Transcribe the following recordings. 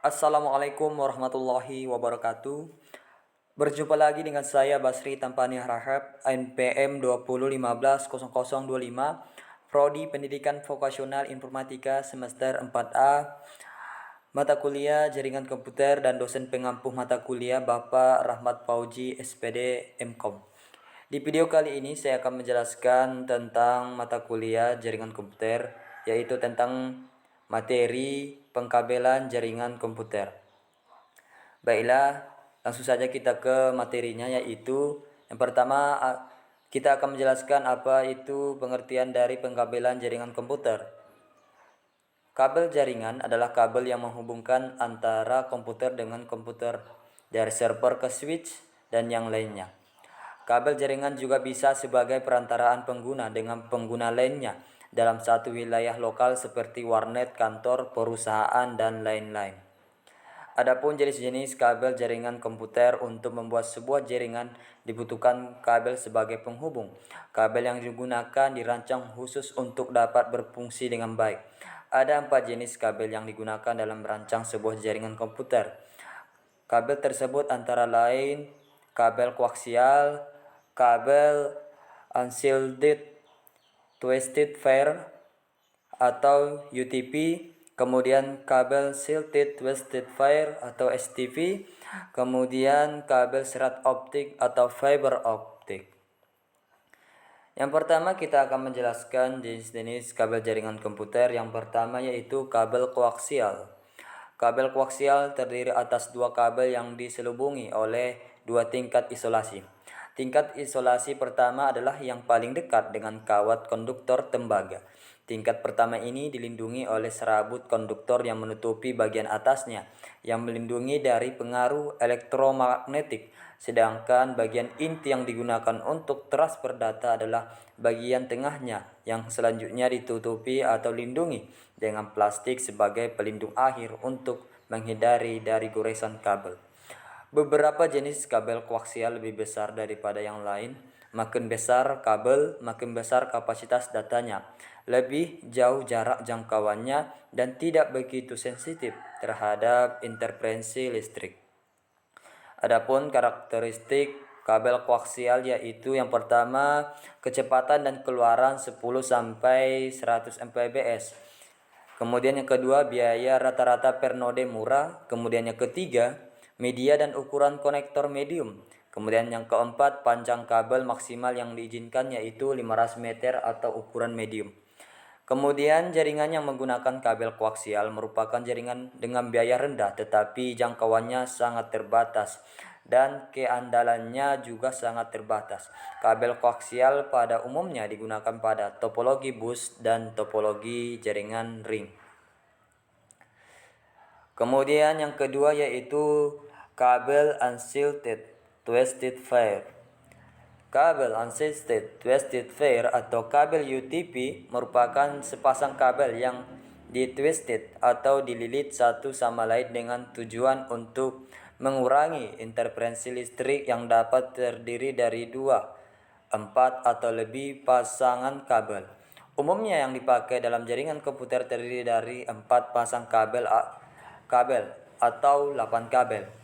Assalamualaikum warahmatullahi wabarakatuh. Berjumpa lagi dengan saya Basri Tampani Harahap, NPM 20150025, Prodi Pendidikan Vokasional Informatika semester 4A, mata kuliah Jaringan Komputer dan dosen pengampu mata kuliah Bapak Rahmat Fauji SPD MKOM. Di video kali ini saya akan menjelaskan tentang mata kuliah Jaringan Komputer, yaitu tentang materi pengkabelan jaringan komputer. Baiklah, langsung saja kita ke materinya, yaitu yang pertama kita akan menjelaskan apa itu pengertian dari pengkabelan jaringan komputer. Kabel jaringan adalah kabel yang menghubungkan antara komputer dengan komputer, dari server ke switch dan yang lainnya. Kabel jaringan juga bisa sebagai perantaraan pengguna dengan pengguna lainnya dalam satu wilayah lokal seperti warnet, kantor, perusahaan, dan lain-lain. Adapun jenis-jenis kabel jaringan komputer, untuk membuat sebuah jaringan dibutuhkan kabel sebagai penghubung. Kabel yang digunakan dirancang khusus untuk dapat berfungsi dengan baik. Ada 4 jenis kabel yang digunakan dalam merancang sebuah jaringan komputer. Kabel tersebut antara lain kabel koaksial, kabel unshielded twisted pair atau UTP, kemudian kabel shielded twisted pair atau STP, kemudian kabel serat optik atau fiber optik. Yang pertama kita akan menjelaskan jenis-jenis kabel jaringan komputer. Yang pertama yaitu kabel koaksial. Kabel koaksial terdiri atas dua kabel yang diselubungi oleh dua tingkat isolasi. Tingkat isolasi pertama adalah yang paling dekat dengan kawat konduktor tembaga. Tingkat pertama ini dilindungi oleh serabut konduktor yang menutupi bagian atasnya, yang melindungi dari pengaruh elektromagnetik. Sedangkan bagian inti yang digunakan untuk transfer data adalah bagian tengahnya, yang selanjutnya ditutupi atau lindungi dengan plastik sebagai pelindung akhir untuk menghindari dari goresan kabel. Beberapa jenis kabel koaksial lebih besar daripada yang lain. Makin besar kabel, makin besar kapasitas datanya, lebih jauh jarak jangkauannya, dan tidak begitu sensitif terhadap interferensi listrik. Adapun karakteristik kabel koaksial yaitu yang pertama, kecepatan dan keluaran 10 sampai 100 Mbps. Kemudian yang kedua, biaya rata-rata per node murah. Kemudian yang ketiga, media dan ukuran konektor medium. Kemudian yang keempat, panjang kabel maksimal yang diizinkan yaitu 500 meter atau ukuran medium. Kemudian jaringan yang menggunakan kabel koaksial merupakan jaringan dengan biaya rendah tetapi jangkauannya sangat terbatas dan keandalannya juga sangat terbatas. Kabel koaksial pada umumnya digunakan pada topologi bus dan topologi jaringan ring. Kemudian yang kedua yaitu kabel unshielded twisted pair. Kabel unshielded twisted pair atau kabel UTP merupakan sepasang kabel yang ditwisted atau dililit satu sama lain dengan tujuan untuk mengurangi interferensi listrik yang dapat terdiri dari 2, 4 atau lebih pasangan kabel. Umumnya yang dipakai dalam jaringan komputer terdiri dari 4 pasang kabel atau 8 kabel.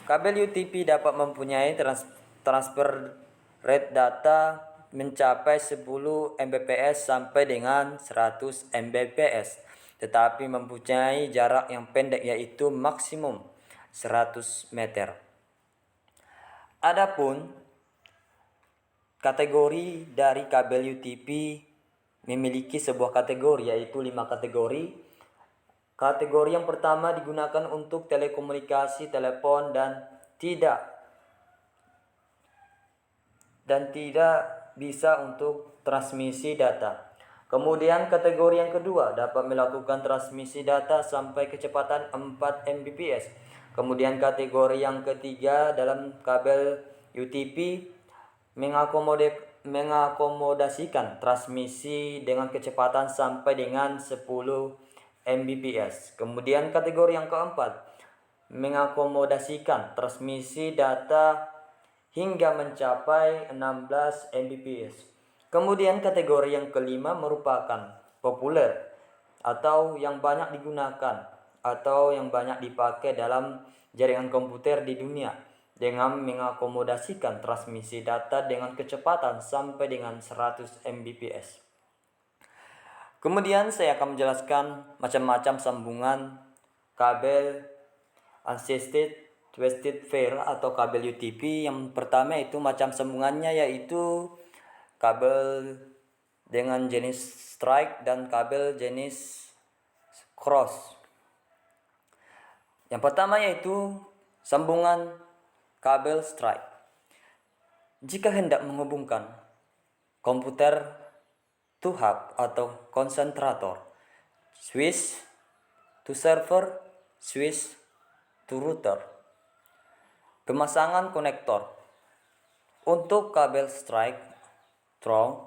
Kabel UTP dapat mempunyai transfer rate data mencapai 10 Mbps sampai dengan 100 Mbps, tetapi mempunyai jarak yang pendek yaitu maksimum 100 meter. Adapun kategori dari kabel UTP memiliki sebuah kategori yaitu 5 kategori. Kategori yang pertama digunakan untuk telekomunikasi, telepon dan tidak bisa untuk transmisi data. Kemudian kategori yang kedua dapat melakukan transmisi data sampai kecepatan 4 Mbps. Kemudian kategori yang ketiga dalam kabel UTP mengakomodasikan transmisi dengan kecepatan sampai dengan 10 Mbps. Kemudian kategori yang keempat mengakomodasikan transmisi data hingga mencapai 16 Mbps. Kemudian kategori yang kelima merupakan populer atau yang banyak digunakan, atau yang banyak dipakai dalam jaringan komputer di dunia dengan mengakomodasikan transmisi data dengan kecepatan sampai dengan 100 Mbps. Kemudian saya akan menjelaskan macam-macam sambungan kabel Unshiested Twisted Pair atau kabel UTP. Yang pertama itu macam sambungannya yaitu kabel dengan jenis strike dan kabel jenis cross. Yang pertama yaitu sambungan kabel strike. Jika hendak menghubungkan komputer to hub atau konsentrator, switch to server, switch to router. Pemasangan konektor. Untuk kabel strike through,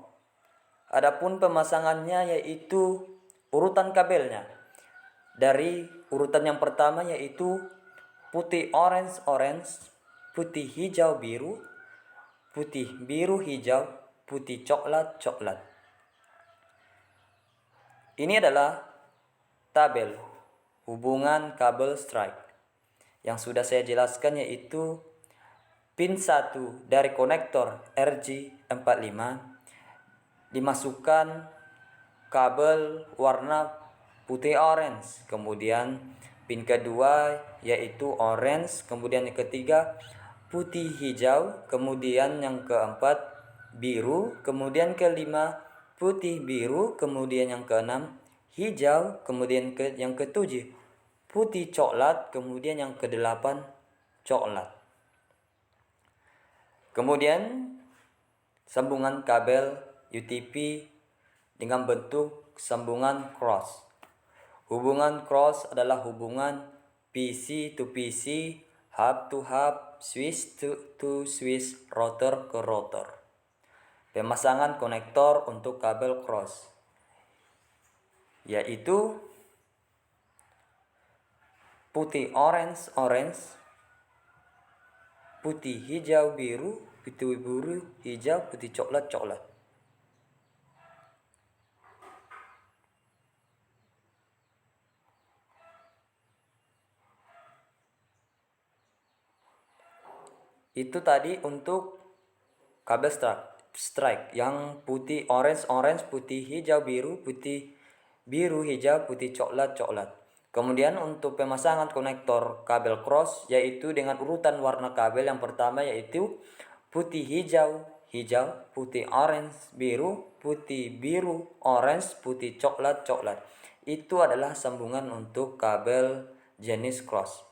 adapun pemasangannya yaitu urutan kabelnya. Dari urutan yang pertama yaitu putih orange, putih hijau biru, putih biru hijau, putih coklat. Ini adalah tabel hubungan kabel strike. Yang sudah saya jelaskan yaitu pin 1 dari konektor RJ45 dimasukkan kabel warna putih orange. Kemudian pin kedua yaitu orange, kemudian yang ketiga putih hijau, kemudian yang keempat biru, kemudian kelima putih biru, kemudian yang keenam hijau, kemudian yang ketujuh putih coklat, kemudian yang kedelapan coklat. Kemudian sambungan kabel UTP dengan bentuk sambungan cross. Hubungan cross adalah hubungan PC to PC, hub to hub, switch to switch, router ke router. Pemasangan konektor untuk kabel cross yaitu putih orange, putih hijau biru, putih biru hijau, putih coklat. Itu tadi untuk kabel strike yang putih orange, putih hijau biru, putih biru hijau, putih coklat. Kemudian untuk pemasangan konektor kabel cross yaitu dengan urutan warna kabel yang pertama yaitu putih hijau, putih orange biru, putih biru orange, putih coklat. Itu adalah sambungan untuk kabel jenis cross.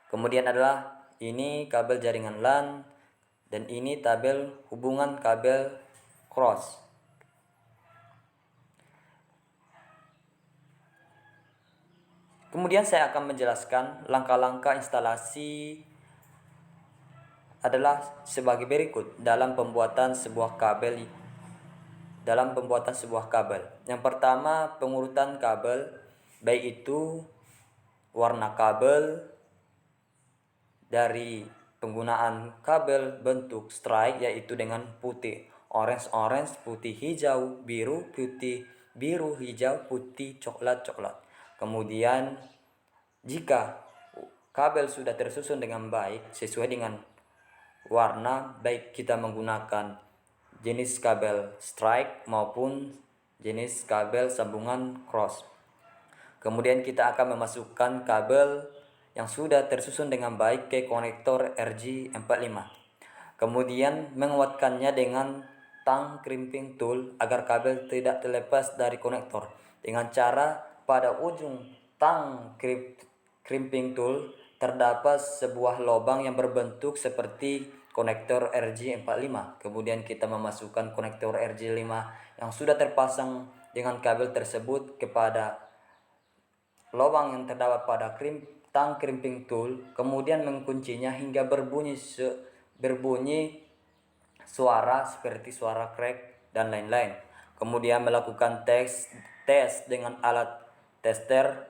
Kemudian adalah ini kabel jaringan LAN dan ini tabel hubungan kabel cross. Kemudian saya akan menjelaskan langkah-langkah instalasi adalah sebagai berikut dalam pembuatan sebuah kabel. Yang pertama, pengurutan kabel, baik itu warna kabel dari penggunaan kabel bentuk strike yaitu dengan putih orange, putih hijau biru, putih biru hijau, putih coklat. Kemudian jika kabel sudah tersusun dengan baik sesuai dengan warna, baik kita menggunakan jenis kabel strike maupun jenis kabel sambungan cross. Kemudian kita akan memasukkan kabel yang sudah tersusun dengan baik ke konektor RJ45. Kemudian menguatkannya dengan tang crimping tool agar kabel tidak terlepas dari konektor. Dengan cara pada ujung tang crimping tool terdapat sebuah lubang yang berbentuk seperti konektor RJ45. Kemudian kita memasukkan konektor RJ5 yang sudah terpasang dengan kabel tersebut kepada lubang yang terdapat pada tang crimping tool, kemudian menguncinya hingga berbunyi suara seperti suara crack dan lain-lain. Kemudian melakukan tes dengan alat tester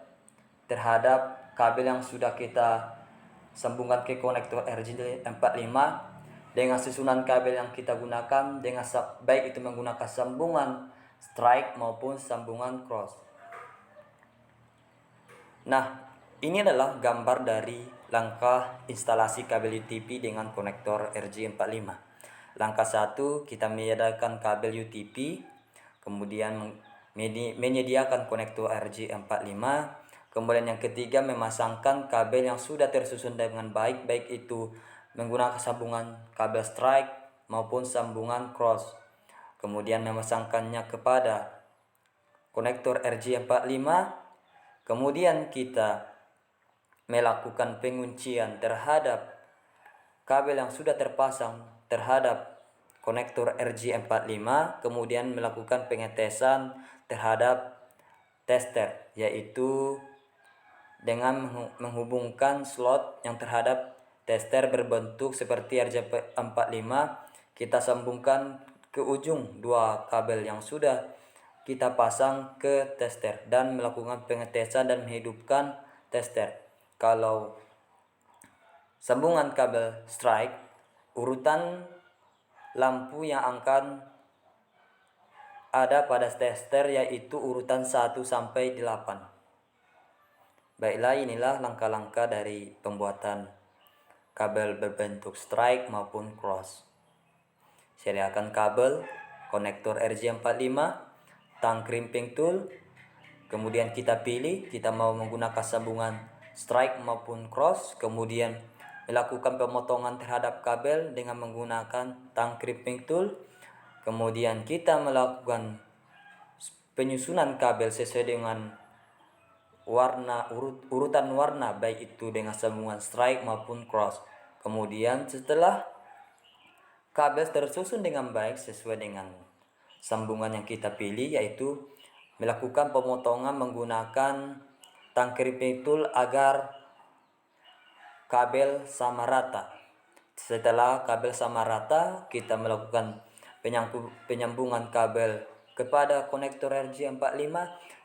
terhadap kabel yang sudah kita sambungkan ke konektor RJ45 dengan susunan kabel yang kita gunakan, dengan baik itu menggunakan sambungan strike maupun sambungan cross. Nah, ini adalah gambar dari langkah instalasi kabel UTP dengan konektor RJ45. Langkah 1, kita menyediakan kabel UTP, kemudian menyediakan konektor RJ45. Kemudian yang ketiga, memasangkan kabel yang sudah tersusun dengan baik, baik itu menggunakan sambungan kabel strike maupun sambungan cross. Kemudian memasangkannya kepada konektor RJ45. Kemudian kita melakukan penguncian terhadap kabel yang sudah terpasang terhadap konektor RJ45, kemudian melakukan pengetesan terhadap tester, yaitu dengan menghubungkan slot yang terhadap tester berbentuk seperti RJ45. Kita sambungkan ke ujung dua kabel yang sudah kita pasang ke tester dan melakukan pengetesan dan menghidupkan tester. Kalau sambungan kabel strike, urutan lampu yang akan ada pada tester yaitu urutan 1 sampai 8. Baiklah, inilah langkah-langkah dari pembuatan kabel berbentuk strike maupun cross. Sediakan kabel, konektor RJ45, tang crimping tool. Kemudian kita pilih kita mau menggunakan sambungan strike maupun cross. Kemudian melakukan pemotongan terhadap kabel dengan menggunakan tang crimping tool. Kemudian kita melakukan penyusunan kabel sesuai dengan urutan warna, baik itu dengan sambungan strike maupun cross. Kemudian setelah kabel tersusun dengan baik sesuai dengan sambungan yang kita pilih, yaitu melakukan pemotongan menggunakan tang crimping tool agar kabel sama rata. Setelah kabel sama rata, kita melakukan penyambungan kabel kepada konektor RJ45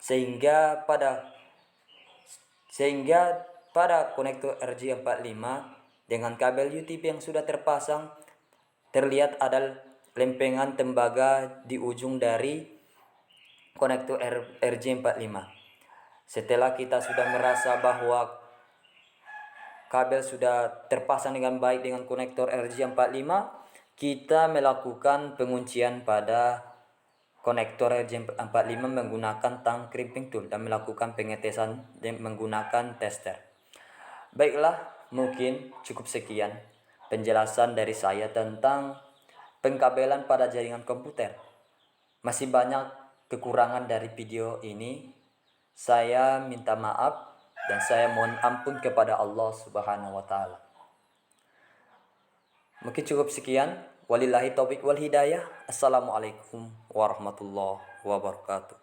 sehingga pada konektor RJ45 dengan kabel UTP yang sudah terpasang, terlihat ada lempengan tembaga di ujung dari konektor RJ45. Setelah kita sudah merasa bahwa kabel sudah terpasang dengan baik dengan konektor RJ45, kita melakukan penguncian pada konektor RJ45 menggunakan tang crimping tool dan melakukan pengetesan menggunakan tester. Baiklah, mungkin cukup sekian penjelasan dari saya tentang pengkabelan pada jaringan komputer. Masih banyak kekurangan dari video ini. Saya minta maaf dan saya mohon ampun kepada Allah Subhanahu wa taala. Mungkin cukup sekian. Walillahi taufik wal hidayah. Assalamualaikum warahmatullahi wabarakatuh.